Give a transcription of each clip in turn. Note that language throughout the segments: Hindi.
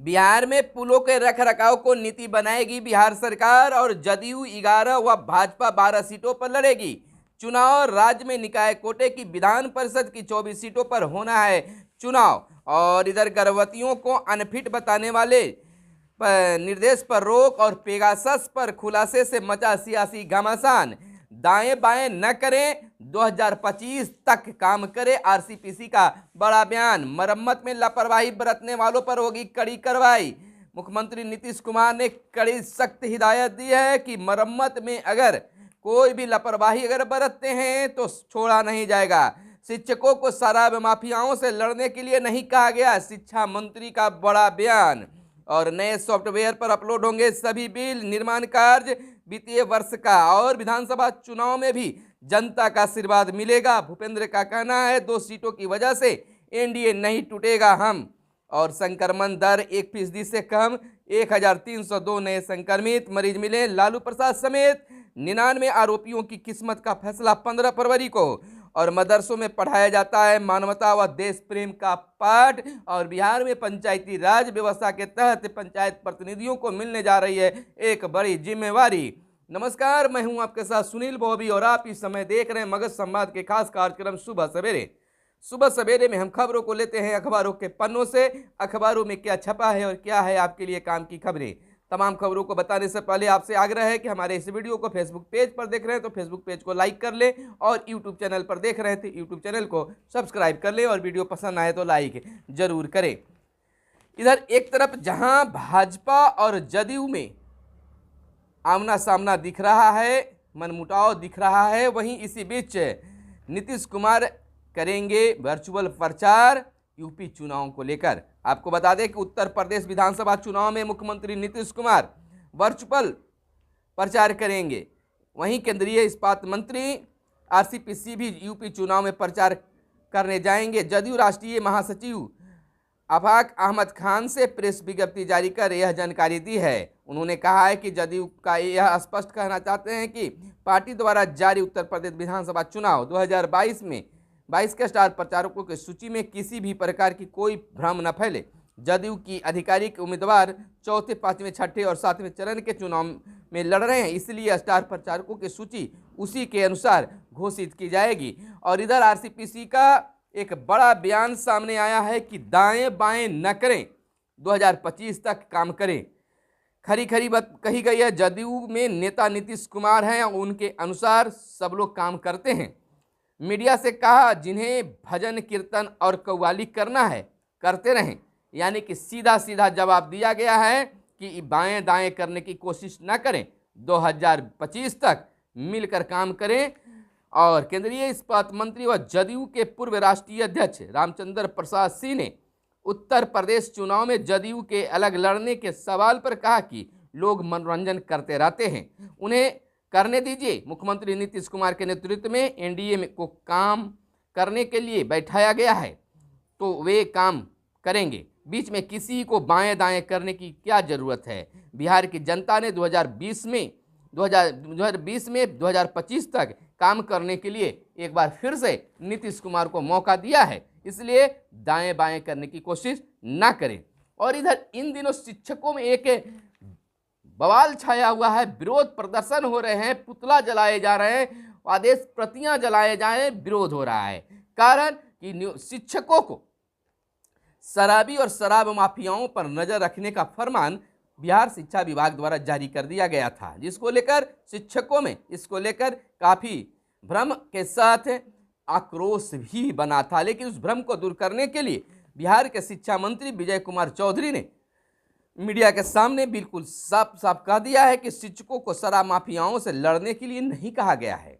बिहार में पुलों के रखरखाव को नीति बनाएगी बिहार सरकार और जदयू 11 व भाजपा 12 सीटों पर लड़ेगी चुनाव। राज्य में निकाय कोटे की विधान परिषद की 24 सीटों पर होना है चुनाव। और इधर गर्भवतियों को अनफिट बताने वाले निर्देश पर रोक और पेगासस पर खुलासे से मचा सियासी घमासान। दाएं बाएं न करें, 2025 तक काम करे आरसीपीसी का बड़ा बयान। मरम्मत में लापरवाही बरतने वालों पर होगी कड़ी कार्रवाई। मुख्यमंत्री नीतीश कुमार ने कड़ी सख्त हिदायत दी है कि मरम्मत में अगर कोई भी लापरवाही अगर बरतते हैं तो छोड़ा नहीं जाएगा। शिक्षकों को शराब माफियाओं से लड़ने के लिए नहीं कहा गया, शिक्षा मंत्री का बड़ा बयान। और नए सॉफ्टवेयर पर अपलोड होंगे सभी बिल, निर्माण कार्य वित्तीय वर्ष का। और विधानसभा चुनाव में भी जनता का आशीर्वाद मिलेगा। भूपेंद्र का कहना है 2 सीटों की वजह से एनडीए नहीं टूटेगा हम। और संक्रमण दर 1% से कम, 1302 नए संक्रमित मरीज मिले। लालू प्रसाद समेत 99 आरोपियों की किस्मत का फैसला 15 फरवरी को। और मदरसों में पढ़ाया जाता है मानवता व देश प्रेम का पाठ। और बिहार में पंचायती राज व्यवस्था के तहत पंचायत प्रतिनिधियों को मिलने जा रही है एक बड़ी जिम्मेवारी। नमस्कार, मैं हूं आपके साथ सुनील बॉबी और आप इस समय देख रहे हैं मगध संवाद के खास कार्यक्रम सुबह सवेरे। सुबह सवेरे में हम खबरों को लेते हैं अखबारों के पन्नों से। अखबारों में क्या छपा है और क्या है आपके लिए काम की खबरें। तमाम खबरों को बताने से पहले आपसे आग्रह है कि हमारे इस वीडियो को फेसबुक पेज पर देख रहे हैं तो फेसबुक पेज को लाइक कर लें, और यूट्यूब चैनल पर देख रहे हैं तो यूट्यूब चैनल को सब्सक्राइब कर लें, और वीडियो पसंद आए तो लाइक जरूर करें। इधर एक तरफ जहां भाजपा और जदयू में आमना सामना दिख रहा है, मनमुटाव दिख रहा है, वहीं इसी बीच नीतीश कुमार करेंगे वर्चुअल प्रचार यूपी चुनाव को लेकर। आपको बता दें कि उत्तर प्रदेश विधानसभा चुनाव में मुख्यमंत्री नीतीश कुमार वर्चुअल प्रचार करेंगे। वहीं केंद्रीय इस्पात मंत्री आरसीपीसी भी यूपी चुनाव में प्रचार करने जाएंगे। जदयू राष्ट्रीय महासचिव आफाक अहमद खान से प्रेस विज्ञप्ति जारी कर यह जानकारी दी है। उन्होंने कहा है कि जदयू का यह स्पष्ट कहना चाहते हैं कि पार्टी द्वारा जारी उत्तर प्रदेश विधानसभा चुनाव 2022 में 22 के स्टार प्रचारकों की सूची में किसी भी प्रकार की कोई भ्रम न फैले। जदयू की आधिकारिक उम्मीदवार चौथे, पांचवें, छठे और सातवें चरण के चुनाव में लड़ रहे हैं, इसलिए स्टार प्रचारकों की सूची उसी के अनुसार घोषित की जाएगी। और इधर आरसीपीसी का एक बड़ा बयान सामने आया है कि दाएं बाएं न करें, 2025 तक काम करें। खरी खरी बात कही गई है। जदयू में नेता नीतीश कुमार हैं, उनके अनुसार सब लोग काम करते हैं। मीडिया से कहा जिन्हें भजन कीर्तन और कव्वाली करना है करते रहें, यानी कि सीधा सीधा जवाब दिया गया है कि बाएं दाएं करने की कोशिश न करें, 2025 तक मिलकर काम करें। और केंद्रीय इस्पात मंत्री व जदयू के पूर्व राष्ट्रीय अध्यक्ष रामचंद्र प्रसाद सिंह ने उत्तर प्रदेश चुनाव में जदयू के अलग लड़ने के सवाल पर कहा कि लोग मनोरंजन करते रहते हैं, उन्हें करने दीजिए। मुख्यमंत्री नीतीश कुमार के नेतृत्व में एनडीए को काम करने के लिए बैठाया गया है तो वे काम करेंगे। बीच में किसी को बाएं दाएं करने की क्या जरूरत है। बिहार की जनता ने 2020 में 2025 तक काम करने के लिए एक बार फिर से नीतीश कुमार को मौका दिया है, इसलिए दाएं बाएं करने की कोशिश ना करें। और इधर इन दिनों शिक्षकों में एक बवाल छाया हुआ है, विरोध प्रदर्शन हो रहे हैं, पुतला जलाए जा रहे हैं, आदेश प्रतियां जलाए जा रहे हैं, विरोध हो रहा है। कारण कि शिक्षकों को शराबी और शराब माफियाओं पर नजर रखने का फरमान बिहार शिक्षा विभाग द्वारा जारी कर दिया गया था, जिसको लेकर शिक्षकों में इसको लेकर काफी भ्रम के साथ आक्रोश भी बना था। लेकिन उस भ्रम को दूर करने के लिए बिहार के शिक्षा मंत्री विजय कुमार चौधरी ने मीडिया के सामने बिल्कुल साफ साफ कह दिया है कि शिक्षकों को शराब माफियाओं से लड़ने के लिए नहीं कहा गया है।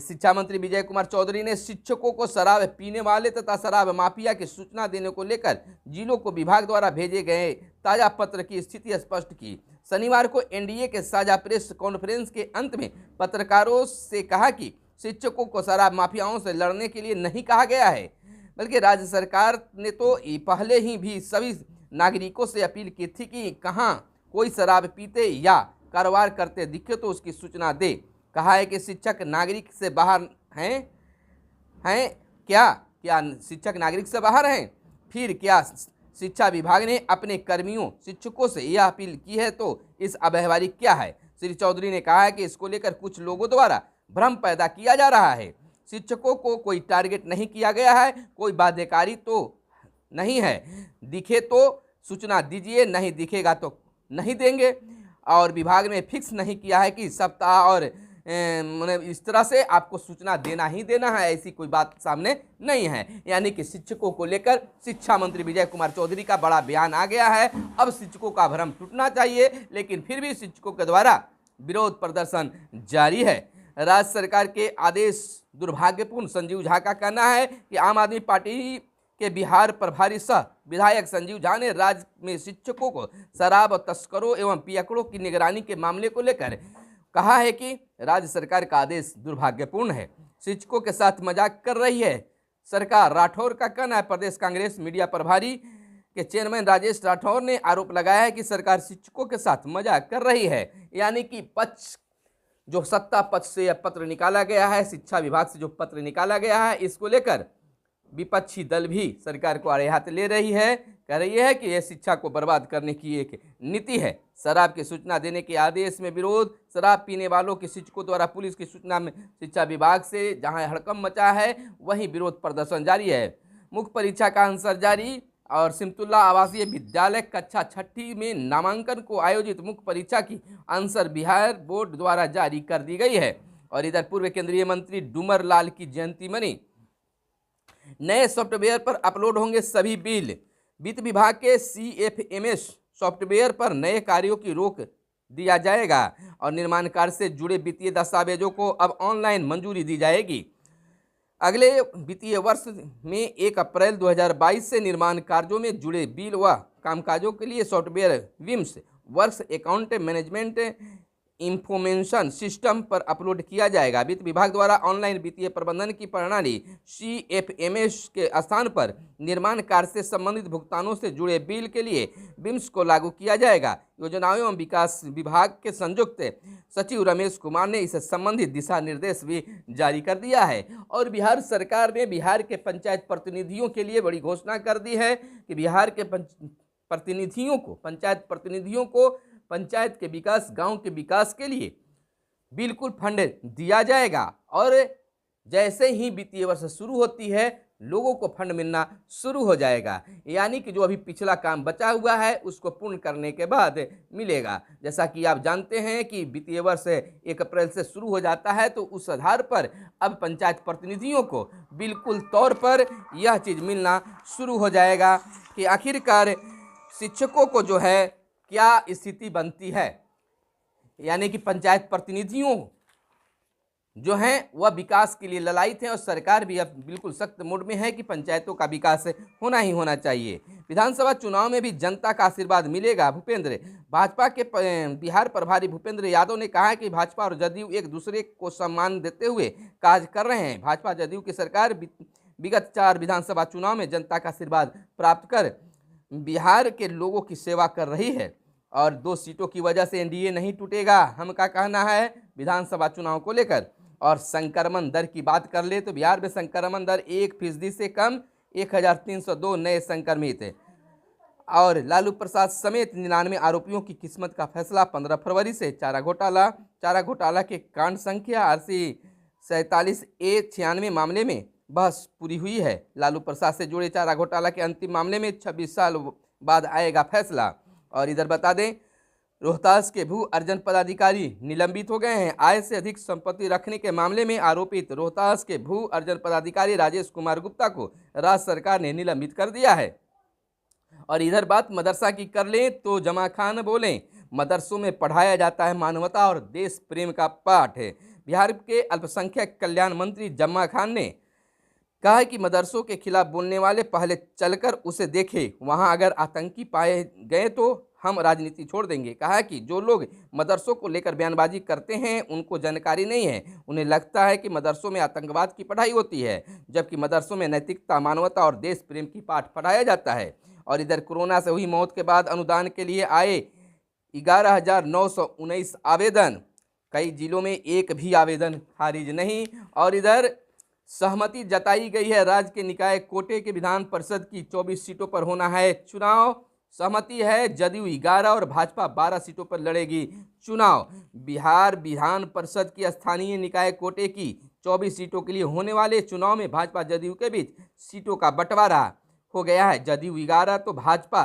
शिक्षा मंत्री विजय कुमार चौधरी ने शिक्षकों को शराब पीने वाले तथा शराब माफिया की सूचना देने को लेकर जिलों को विभाग द्वारा भेजे गए ताजा पत्र की स्थिति स्पष्ट की। शनिवार को एनडीए के साझा प्रेस कॉन्फ्रेंस के अंत में पत्रकारों से कहा कि शिक्षकों को शराब माफियाओं से लड़ने के लिए नहीं कहा गया है, बल्कि राज्य सरकार ने तो पहले ही भी सभी नागरिकों से अपील की थी कि कहाँ कोई शराब पीते या कारोबार करते दिखे तो उसकी सूचना दे। कहा है कि शिक्षक नागरिक से बाहर हैं क्या शिक्षक नागरिक से बाहर हैं? फिर क्या शिक्षा विभाग ने अपने कर्मियों शिक्षकों से यह अपील की है, तो इस अव्यवहारिक क्या है। श्री चौधरी ने कहा है कि इसको लेकर कुछ लोगों द्वारा भ्रम पैदा किया जा रहा है। शिक्षकों को कोई टारगेट नहीं किया गया है, कोई बाध्यकारी तो नहीं है। दिखे तो सूचना दीजिए, नहीं दिखेगा तो नहीं देंगे। और विभाग ने फिक्स नहीं किया है कि सप्ताह और इस तरह से आपको सूचना देना ही देना है, ऐसी कोई बात सामने नहीं है। यानी कि शिक्षकों को लेकर शिक्षा मंत्री विजय कुमार चौधरी का बड़ा बयान आ गया है। अब शिक्षकों का भ्रम टूटना चाहिए, लेकिन फिर भी शिक्षकों के द्वारा विरोध प्रदर्शन जारी है। राज्य सरकार के आदेश दुर्भाग्यपूर्ण। संजीव झा का कहना है कि आम आदमी पार्टी के बिहार प्रभारी सह विधायक संजीव झा ने राज्य में शिक्षकों को शराब तस्करों एवं पियकड़ों की निगरानी के मामले को लेकर कहा है कि राज्य सरकार का आदेश दुर्भाग्यपूर्ण है, शिक्षकों के साथ मजाक कर रही है सरकार। राठौर का कहना है। प्रदेश कांग्रेस मीडिया प्रभारी के चेयरमैन राजेश राठौर ने आरोप लगाया है कि सरकार शिक्षकों के साथ मजाक कर रही है। यानी कि पक्ष जो सत्ता पक्ष से यह पत्र निकाला गया है, शिक्षा विभाग से जो पत्र निकाला गया है, इसको लेकर विपक्षी दल भी सरकार को आड़े हाथ ले रही है। कह रही है कि यह शिक्षा को बर्बाद करने की एक नीति है। शराब की सूचना देने के आदेश में विरोध। शराब पीने वालों के शिक्षकों द्वारा पुलिस की सूचना में शिक्षा विभाग से जहां हड़कंप मचा है, वहीं विरोध प्रदर्शन जारी है। मुख्य परीक्षा का आंसर जारी। और सिमतुल्ला आवासीय विद्यालय कक्षा 6ठी में नामांकन को आयोजित मुख्य परीक्षा की आंसर बिहार बोर्ड द्वारा जारी कर दी गई है। और इधर पूर्व केंद्रीय मंत्री डूमर लाल की जयंती मनी। नए सॉफ्टवेयर पर अपलोड होंगे सभी बिल। वित्त विभाग के CFMS सॉफ्टवेयर पर नए कार्यों की रोक दिया जाएगा और निर्माण कार्य से जुड़े वित्तीय दस्तावेजों को अब ऑनलाइन मंजूरी दी जाएगी। अगले वित्तीय वर्ष में 1 अप्रैल 2022 से निर्माण कार्यों में जुड़े बिल व कामकाजों के लिए सॉफ्टवेयर विम्स works account management information system पर अपलोड किया जाएगा। वित्त विभाग द्वारा ऑनलाइन वित्तीय प्रबंधन की प्रणाली CFMS के स्थान पर निर्माण कार्य से संबंधित भुगतानों से जुड़े बिल के लिए बिम्स को लागू किया जाएगा। योजना एवं विकास विभाग के संयुक्त सचिव रमेश कुमार ने इससे संबंधित दिशा निर्देश भी जारी कर दिया है। और बिहार सरकार ने बिहार के पंचायत प्रतिनिधियों के लिए बड़ी घोषणा कर दी है कि बिहार के पंचायत प्रतिनिधियों को पंचायत के विकास, गांव के विकास के लिए बिल्कुल फंड दिया जाएगा। और जैसे ही वित्तीय वर्ष शुरू होती है, लोगों को फंड मिलना शुरू हो जाएगा। यानी कि जो अभी पिछला काम बचा हुआ है, उसको पूर्ण करने के बाद मिलेगा। जैसा कि आप जानते हैं कि वित्तीय वर्ष 1 अप्रैल से शुरू हो जाता है, तो उस आधार पर अब पंचायत प्रतिनिधियों को बिल्कुल तौर पर यह चीज़ मिलना शुरू हो जाएगा कि आखिरकार शिक्षकों को जो है क्या स्थिति बनती है। यानी कि पंचायत प्रतिनिधियों जो हैं वह विकास के लिए ललायित हैं और सरकार भी अब बिल्कुल सख्त मूड में है कि पंचायतों का विकास होना ही होना चाहिए। विधानसभा चुनाव में भी जनता का आशीर्वाद मिलेगा। भूपेंद्र। भाजपा के बिहार प्रभारी भूपेंद्र यादव ने कहा है कि भाजपा और जदयू एक दूसरे को सम्मान देते हुए कार्य कर रहे हैं। भाजपा जदयू की सरकार विगत 4 विधानसभा चुनाव में जनता का आशीर्वाद प्राप्त कर बिहार के लोगों की सेवा कर रही है और 2 सीटों की वजह से NDA नहीं टूटेगा, हम का कहना है विधानसभा चुनाव को लेकर। और संक्रमण दर की बात कर ले तो बिहार में संक्रमण दर 1% से कम 1302 नए संक्रमित है। और लालू प्रसाद समेत 99 आरोपियों की किस्मत का फैसला। 15 फरवरी से चारा घोटाला के कांड संख्या RC 47A 96 मामले में बहस पूरी हुई है। लालू प्रसाद से जुड़े चारा घोटाला के अंतिम मामले में 26 साल बाद आएगा फैसला। और इधर बता दें, रोहतास के भू अर्जन पदाधिकारी निलंबित हो गए हैं। आय से अधिक संपत्ति रखने के मामले में आरोपित रोहतास के भू अर्जन पदाधिकारी राजेश कुमार गुप्ता को राज्य सरकार ने निलंबित कर दिया है। और इधर बात मदरसा की कर लें तो जमा खान बोले, मदरसों में पढ़ाया जाता है मानवता और देश प्रेम का पाठ है। बिहार के अल्पसंख्यक कल्याण मंत्री जमा खान ने कहा है कि मदरसों के खिलाफ बोलने वाले पहले चलकर उसे देखें, वहां अगर आतंकी पाए गए तो हम राजनीति छोड़ देंगे। कहा कि जो लोग मदरसों को लेकर बयानबाजी करते हैं उनको जानकारी नहीं है, उन्हें लगता है कि मदरसों में आतंकवाद की पढ़ाई होती है, जबकि मदरसों में नैतिकता, मानवता और देश प्रेम की पाठ पढ़ाया जाता है। और इधर कोरोना से हुई मौत के बाद अनुदान के लिए आए 11,919 आवेदन, कई जिलों में एक भी आवेदन खारिज नहीं। और इधर सहमति जताई गई है। राज्य के निकाय कोटे के विधान परिषद की 24 सीटों पर होना है चुनाव। सहमति है, जदयू 11 और भाजपा 12 सीटों पर लड़ेगी चुनाव। बिहार विधान परिषद की स्थानीय निकाय कोटे की 24 सीटों के लिए होने वाले चुनाव में भाजपा जदयू के बीच सीटों का बंटवारा हो गया है। जदयू 11 तो भाजपा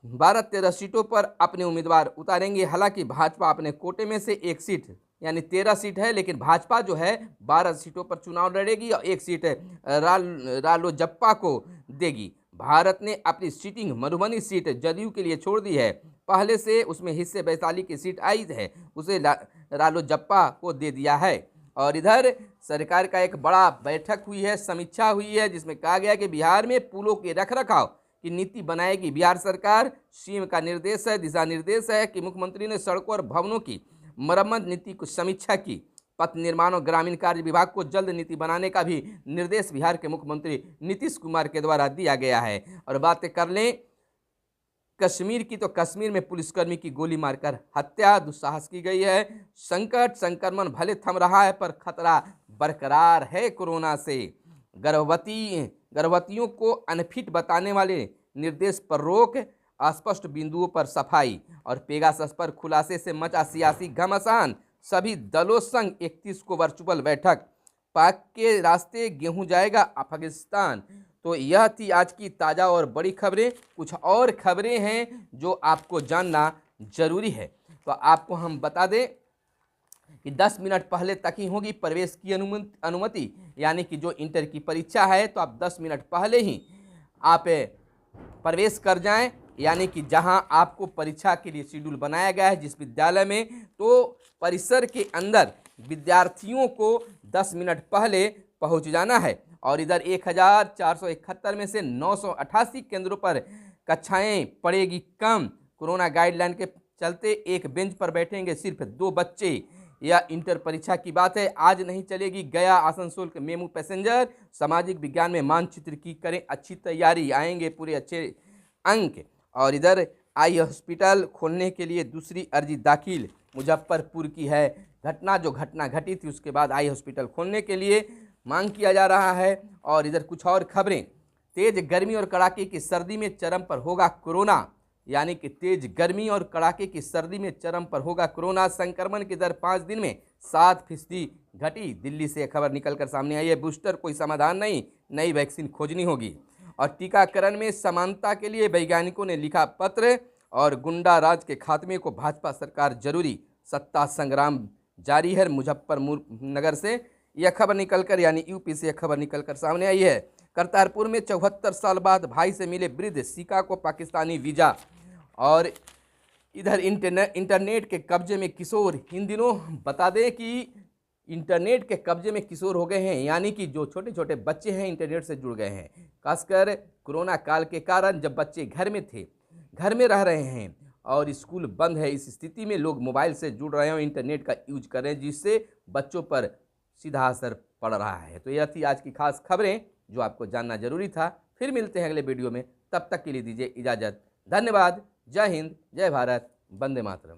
12-13 सीटों पर अपने उम्मीदवार उतारेंगे। हालांकि भाजपा अपने कोटे में से एक सीट यानी 13 सीट है, लेकिन भाजपा जो है 12 सीटों पर चुनाव लड़ेगी और एक सीट रालोजप्पा को देगी। भारत ने अपनी सीटिंग मधुबनी सीट जदयू के लिए छोड़ दी है। पहले से उसमें हिस्से वैशाली की सीट आई है, उसे रालोजप्पा को दे दिया है। और इधर सरकार का एक बड़ा बैठक हुई है, समीक्षा हुई है, जिसमें कहा गया कि बिहार में पुलों के रखरखाव की नीति बनाएगी बिहार सरकार। सीएम का निर्देश है, दिशा निर्देश है कि मुख्यमंत्री ने सड़कों और भवनों की मरम्मत नीति की समीक्षा की। पथ निर्माण और ग्रामीण कार्य विभाग को जल्द नीति बनाने का भी निर्देश बिहार के मुख्यमंत्री नीतीश कुमार के द्वारा दिया गया है। और बात कर लें कश्मीर की, तो कश्मीर में पुलिसकर्मी की गोली मारकर हत्या, दुस्साहस की गई है। संकट संक्रमण भले थम रहा है पर खतरा बरकरार है कोरोना से। गर्भवतियों को अनफिट बताने वाले निर्देश पर रोक, अस्पष्ट बिंदुओं पर सफाई और पेगासस पर खुलासे से मचा सियासी घमासान। सभी दलों संग 31 को वर्चुअल बैठक। पाक के रास्ते गेहूं जाएगा अफगानिस्तान। तो यह थी आज की ताज़ा और बड़ी खबरें। कुछ और खबरें हैं जो आपको जानना जरूरी है, तो आपको हम बता दें कि 10 मिनट पहले तक ही होगी प्रवेश की अनुमति, यानी कि जो इंटर की परीक्षा है तो आप 10 मिनट पहले ही आप प्रवेश कर जाएं, यानी कि जहां आपको परीक्षा के लिए शेड्यूल बनाया गया है जिस विद्यालय में, तो परिसर के अंदर विद्यार्थियों को 10 मिनट पहले पहुंच जाना है। और इधर 1471 में से 988 केंद्रों पर कक्षाएं पड़ेगी कम। कोरोना गाइडलाइन के चलते एक बेंच पर बैठेंगे सिर्फ 2 बच्चे। यह इंटर परीक्षा की बात है। आज नहीं चलेगी गया आसनसोल के मेमू पैसेंजर। सामाजिक विज्ञान में मानचित्र की करें अच्छी तैयारी, आएंगे पूरे अच्छे अंक। और इधर आई हॉस्पिटल खोलने के लिए दूसरी अर्जी दाखिल मुजफ्फरपुर की है। घटना घटी थी उसके बाद आई हॉस्पिटल खोलने के लिए मांग किया जा रहा है। और इधर कुछ और खबरें। तेज गर्मी और कड़ाके की सर्दी में चरम पर होगा कोरोना, यानी कि तेज गर्मी और कड़ाके की सर्दी में चरम पर होगा कोरोना। संक्रमण की दर 5 दिन में 7% घटी। दिल्ली से खबर निकलकर सामने आई है। बूस्टर कोई समाधान नहीं, नई वैक्सीन खोजनी होगी। और टीकाकरण में समानता के लिए वैज्ञानिकों ने लिखा पत्र। और गुंडा राज के खात्मे को भाजपा सरकार जरूरी, सत्ता संग्राम जारी है। मुजफ्फरनगर से यह खबर निकलकर, यानी यूपी से यह खबर निकलकर सामने आई है। करतारपुर में 74 साल बाद भाई से मिले वृद्ध, सिका को पाकिस्तानी वीजा। और इधर इंटरनेट के कब्जे में किशोर। इन दिनों बता दें कि इंटरनेट के कब्जे में किशोर हो गए हैं, यानी कि जो छोटे छोटे बच्चे हैं इंटरनेट से जुड़ गए हैं। खासकर कोरोना काल के कारण जब बच्चे घर में थे, घर में रह रहे हैं और स्कूल बंद है, इस स्थिति में लोग मोबाइल से जुड़ रहे हैं और इंटरनेट का यूज कर रहे हैं, जिससे बच्चों पर सीधा असर पड़ रहा है। तो यह थी आज की खास खबरें जो आपको जानना जरूरी था। फिर मिलते हैं अगले वीडियो में, तब तक के लिए दीजिए इजाज़त। धन्यवाद। जय हिंद, जय भारत, वंदे मातरम।